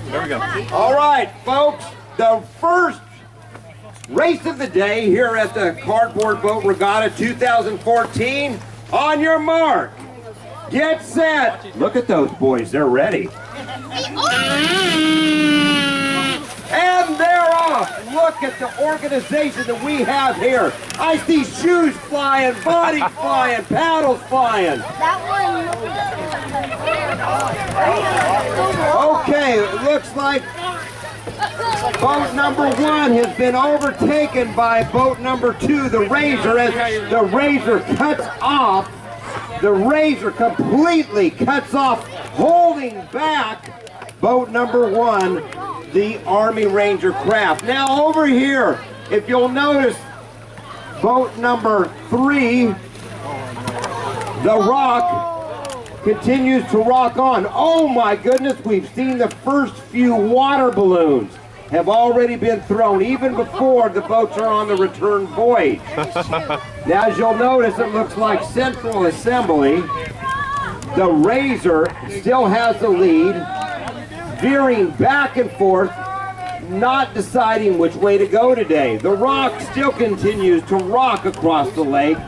There we go. All right, folks, the first race of the day here at the Cardboard Boat Regatta 2014. On your mark, get set. Look at those boys, they're ready. And they're off. Look at the organization that we have here. I see shoes flying, bodies flying, paddles flying. Okay, it looks like boat number 1 has been overtaken by boat number 2, the Razor, as the Razor cuts off. The Razor completely cuts off, holding back boat number 1, the Army Ranger craft. Now over here, if you'll notice, boat number 3, the Rock, continues to rock on. Oh my goodness, we've seen the first few water balloons have already been thrown, even before the boats are on the return voyage. Now, as you'll notice, it looks like Central Assembly, the Razor, still has the lead, veering back and forth, not deciding which way to go today. The Rock still continues to rock across the lake.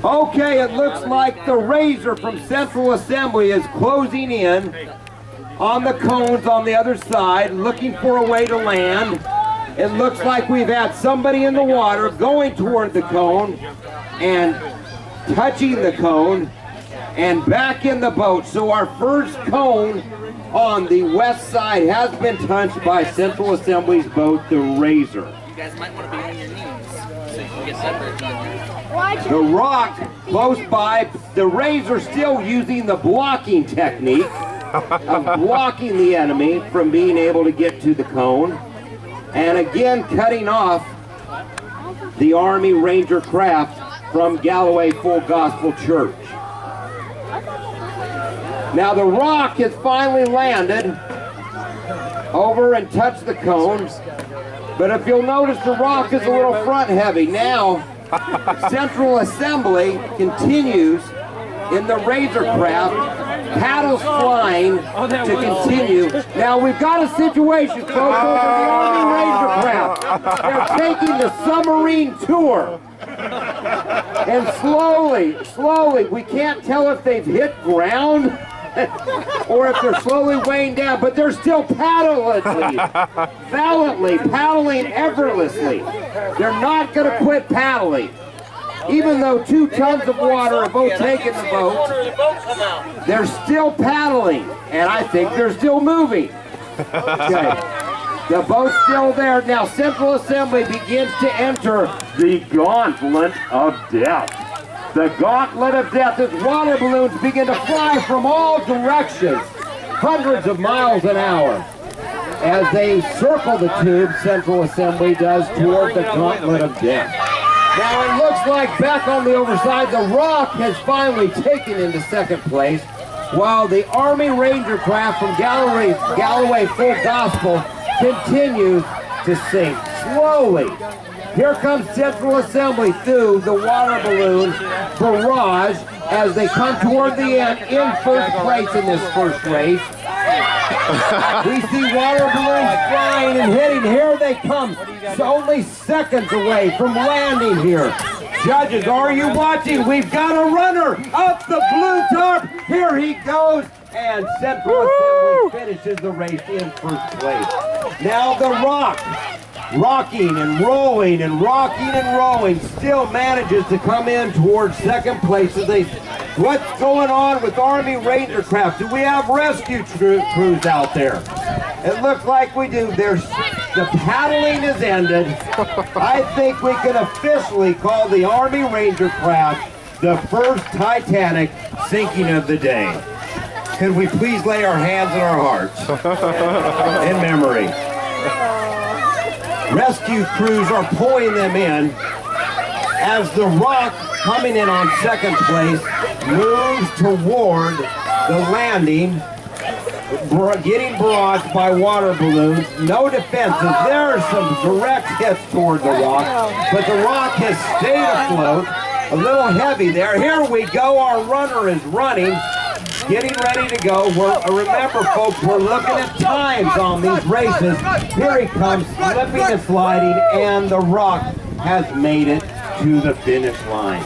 Okay, it looks like the Razor from Central Assembly is closing in on the cones on the other side, looking for a way to land. It looks like we've had somebody in the water going toward the cone and touching the cone and back in the boat. So our first cone on the west side has been touched by Central Assembly's boat, the Razor. You guys might want to be on your knees so you can get separated. The Rock close by, the Razor still using the blocking technique of blocking the enemy from being able to get to the cone, and again cutting off the Army Ranger craft from Galloway Full Gospel Church. Now the Rock has finally landed over and touched the cones, but if you'll notice, the Rock is a little front heavy. Now Central Assembly continues in the Razor craft, paddles flying to continue. Now we've got a situation, folks, over the Army Ranger craft. They're taking the submarine tour. And slowly, we can't tell if they've hit ground or if they're slowly weighing down, but they're still valiantly paddling effortlessly. They're not going to quit paddling. Even though 2 tons of water are both taking the boat, they're still paddling, and I think they're still moving. Okay. The boat's still there. Now Central Assembly begins to enter the Gauntlet of Death. The Gauntlet of Death as water balloons begin to fly from all directions, hundreds of miles an hour. As they circle the tube, Central Assembly does toward the Gauntlet of Death. Now it looks like back on the overside, the Rock has finally taken into second place, while the Army Ranger craft from Galloway Full Gospel continues to sink slowly. Here comes Central Assembly through the water balloon barrage as they come toward the end in first place in this first race. We see water balloons flying and hitting. Here they come. It's only seconds away from landing here. Judges, are you watching? We've got a runner up the blue tarp. Here he goes. And Central Assembly finishes the race in first place. Now the Rock, rocking and rolling and rocking and rolling, still manages to come in towards second place. As they, what's going on with Army Ranger craft? Do we have rescue crews out there? It looks like we do. The paddling is ended. I think we can officially call the Army Ranger craft the first Titanic sinking of the day. Could we please lay our hands on our hearts in memory? Rescue crews are pulling them in as the Rock, coming in on second place, moves toward the landing, getting barraged by water balloons. No defenses. There are some direct hits toward the Rock, but the Rock has stayed afloat. A little heavy there. Here we go. Our runner is running. getting ready to go. Remember, folks, we're looking at times on these races. Here he comes, slipping and sliding, and the Rock has made it to the finish line.